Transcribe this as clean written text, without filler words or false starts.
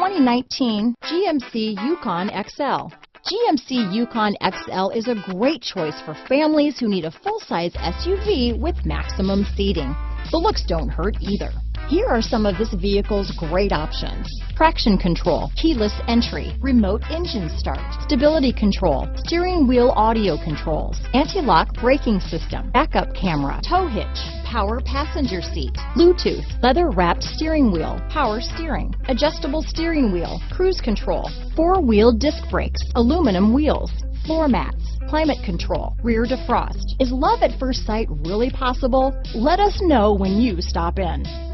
2019 GMC Yukon XL. GMC Yukon XL is a great choice for families who need a full-size SUV with maximum seating. The looks don't hurt either. Here are some of this vehicle's great options: traction control, keyless entry, remote engine start, stability control, steering wheel audio controls, anti-lock braking system, backup camera, tow hitch, power passenger seat, Bluetooth, leather-wrapped steering wheel, power steering, adjustable steering wheel, cruise control, four-wheel disc brakes, aluminum wheels, floor mats, climate control, rear defrost. Is love at first sight really possible? Let us know when you stop in.